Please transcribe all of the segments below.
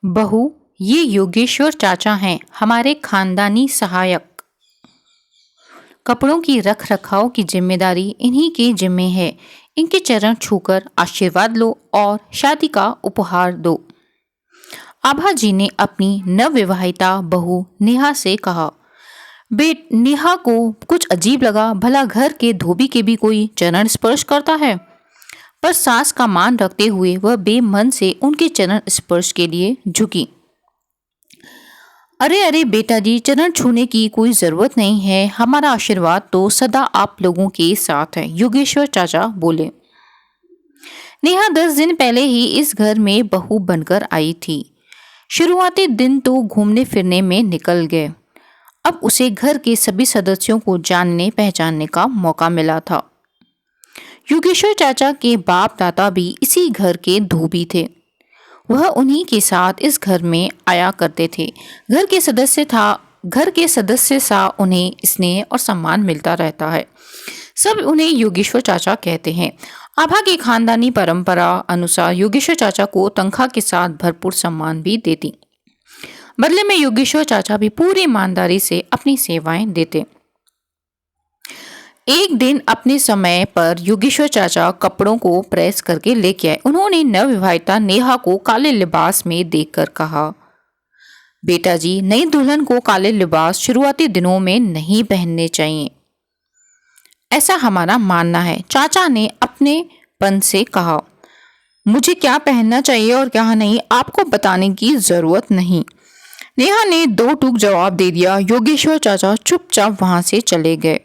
बहू, ये योगेश्वर चाचा हैं, हमारे खानदानी सहायक। कपड़ों की रख रखाव की जिम्मेदारी इन्हीं के जिम्मे है। इनके चरण छूकर आशीर्वाद लो और शादी का उपहार दो। आभा जी ने अपनी नवविवाहिता बहू नेहा से कहा। बेट नेहा को कुछ अजीब लगा, भला घर के धोबी के भी कोई चरण स्पर्श करता है। पर सास का मान रखते हुए वह बेमन से उनके चरण स्पर्श के लिए झुकी। अरे अरे बेटा जी, चरण छूने की कोई जरूरत नहीं है, हमारा आशीर्वाद तो सदा आप लोगों के साथ है, योगेश्वर चाचा बोले। नेहा 10 दिन पहले ही इस घर में बहू बनकर आई थी। शुरुआती दिन तो घूमने फिरने में निकल गए। अब उसे घर के सभी सदस्यों को जानने पहचानने का मौका मिला था। योगेश्वर चाचा के बाप दादा भी इसी घर के धोबी थे। वह उन्हीं के साथ इस घर में आया करते थे। घर के सदस्य सा उन्हें स्नेह और सम्मान मिलता रहता है। सब उन्हें योगेश्वर चाचा कहते हैं। आभा की खानदानी परंपरा अनुसार योगेश्वर चाचा को तनख्वाह के साथ भरपूर सम्मान भी देती। बदले में योगेश्वर चाचा भी पूरी ईमानदारी से अपनी सेवाएं देते। एक दिन अपने समय पर योगेश्वर चाचा कपड़ों को प्रेस करके लेके आए। उन्होंने नवविवाहिता नेहा को काले लिबास में देखकर कहा, बेटा जी, नई दुल्हन को काले लिबास शुरुआती दिनों में नहीं पहनने चाहिए, ऐसा हमारा मानना है। चाचा ने अपने पन से कहा, मुझे क्या पहनना चाहिए और क्या नहीं आपको बताने की जरूरत नहीं। नेहा ने दो टूक जवाब दे दिया। योगेश्वर चाचा चुपचाप वहां से चले गए।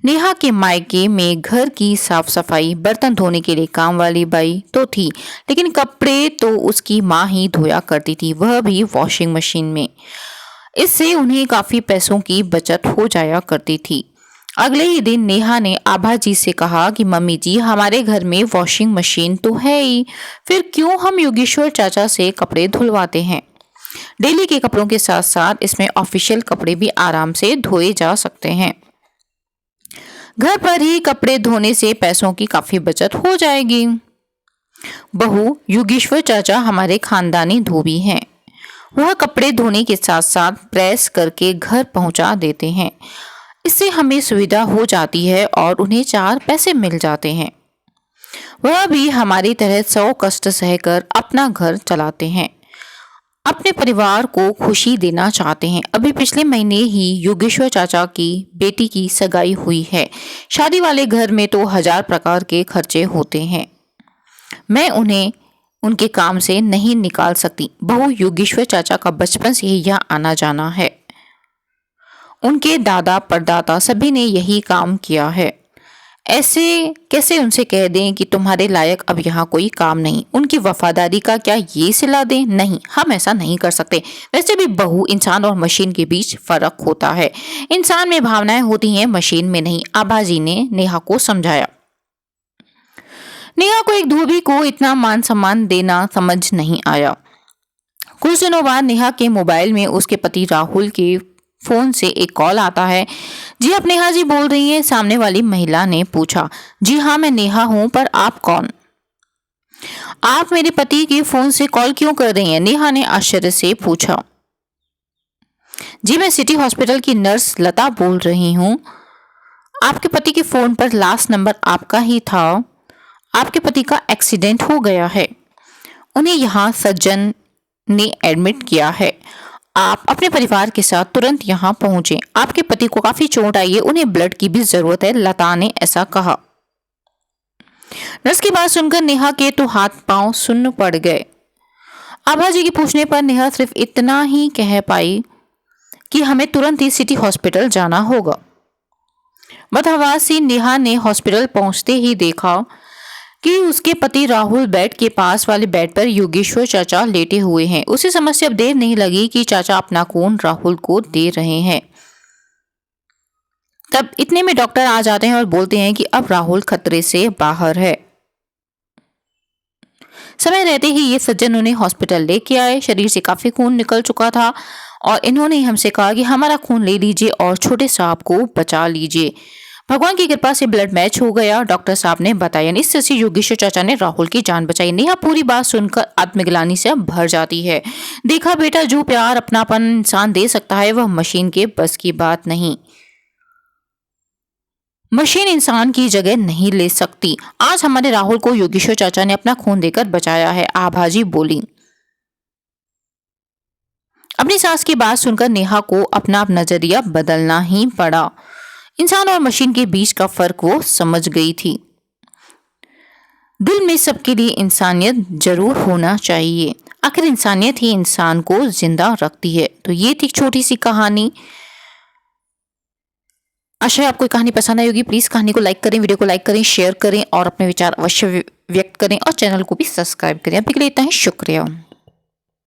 नेहा के मायके में घर की साफ सफाई, बर्तन धोने के लिए काम वाली बाई तो थी, लेकिन कपड़े तो उसकी माँ ही धोया करती थी, वह भी वॉशिंग मशीन में। इससे उन्हें काफी पैसों की बचत हो जाया करती थी। अगले ही दिन नेहा ने आभा जी से कहा कि मम्मी जी, हमारे घर में वॉशिंग मशीन तो है ही, फिर क्यों हम योगेश्वर चाचा से कपड़े धुलवाते हैं। डेली के कपड़ों के साथ साथ इसमें ऑफिशियल कपड़े भी आराम से धोए जा सकते हैं। घर पर ही कपड़े धोने से पैसों की काफी बचत हो जाएगी। बहू, योगेश्वर चाचा हमारे खानदानी धोबी हैं। वह कपड़े धोने के साथ साथ प्रेस करके घर पहुंचा देते हैं। इससे हमें सुविधा हो जाती है और उन्हें 4 पैसे मिल जाते हैं। वह भी हमारी तरह 100 कष्ट सहकर अपना घर चलाते हैं, अपने परिवार को खुशी देना चाहते हैं। अभी पिछले महीने ही योगेश्वर चाचा की बेटी की सगाई हुई है। शादी वाले घर में तो 1000 प्रकार के खर्चे होते हैं। मैं उन्हें उनके काम से नहीं निकाल सकती। बहू, योगेश्वर चाचा का बचपन से ही यह आना जाना है। उनके दादा परदादा सभी ने यही काम किया है। ऐसे कैसे उनसे कह दें कि तुम्हारे लायक अब यहाँ कोई काम नहीं। उनकी वफादारी का क्या ये सिला दें? नहीं, हम ऐसा नहीं कर सकते। वैसे भी बहू, इंसान और मशीन के बीच फर्क होता है। इंसान में भावनाएं होती हैं, मशीन में नहीं, आभा जी ने नेहा को समझाया। नेहा को एक धोबी को इतना मान सम्मान देना समझ नहीं आया। कुछ दिनों बाद नेहा के मोबाइल में उसके पति राहुल के फोन से एक कॉल आता है। जी, आप नेहा जी बोल रही हैं? सामने वाली महिला ने पूछा। जी हाँ, मैं नेहा हूं, पर आप कौन? आप मेरे पति के फोन से कॉल क्यों कर रही हैं? नेहा ने आश्चर्य से पूछा। जी, मैं सिटी हॉस्पिटल की नर्स लता बोल रही हूं। आपके पति के फोन पर लास्ट नंबर आपका ही था। आपके पति का एक्सीडेंट हो गया है, उन्हें यहाँ सज्जन ने एडमिट किया है। आप अपने परिवार के साथ तुरंत यहाँ पहुंचे। आपके पति को काफी चोट आई है, उन्हें ब्लड की भी जरूरत है, लता ने ऐसा कहा। नर्स की बात सुनकर नेहा के तो हाथ पांव सुन्न पड़ गए। आभा जी के पूछने पर नेहा सिर्फ इतना ही कह पाई कि हमें तुरंत ही सिटी हॉस्पिटल जाना होगा। बदहवासी नेहा ने हॉस्पिटल पहुंचते ही देखा कि उसके पति राहुल बेड के पास वाले बेड पर योगेश्वर चाचा लेटे हुए हैं। उसे समझ से अब देर नहीं लगी कि चाचा अपना खून राहुल को दे रहे हैं। तब इतने में डॉक्टर आ जाते हैं और बोलते हैं कि अब राहुल खतरे से बाहर है। समय रहते ही ये सज्जन उन्हें हॉस्पिटल लेके आए। शरीर से काफी खून निकल चुका था और इन्होंने हमसे कहा कि हमारा खून ले लीजिए और छोटे साहब को बचा लीजिए। भगवान की कृपा से ब्लड मैच हो गया, डॉक्टर साहब ने बताया। इससे से योगेश्वर चाचा ने राहुल की जान बचाई। नेहा पूरी बात सुनकर आत्मग्लानि से भर जाती है। देखा बेटा, जो प्यार अपनापन इंसान दे सकता है वह मशीन के बस की बात नहीं। मशीन इंसान की जगह नहीं ले सकती। आज हमारे राहुल को योगेश्वर चाचा ने अपना खून देकर बचाया है, आभाजी बोली। अपनी सास की बात सुनकर नेहा को अपना नजरिया बदलना ही पड़ा। इंसान और मशीन के बीच का फर्क वो समझ गई थी। दिल में सबके लिए इंसानियत जरूर होना चाहिए। आखिर इंसानियत ही इंसान को जिंदा रखती है। तो ये थी छोटी सी कहानी। आशा है आपको कहानी पसंद आई होगी। प्लीज कहानी को लाइक करें, वीडियो को लाइक करें, शेयर करें और अपने विचार अवश्य व्यक्त करें और चैनल को भी सब्सक्राइब करें। अभी के लिए इतना ही, शुक्रिया।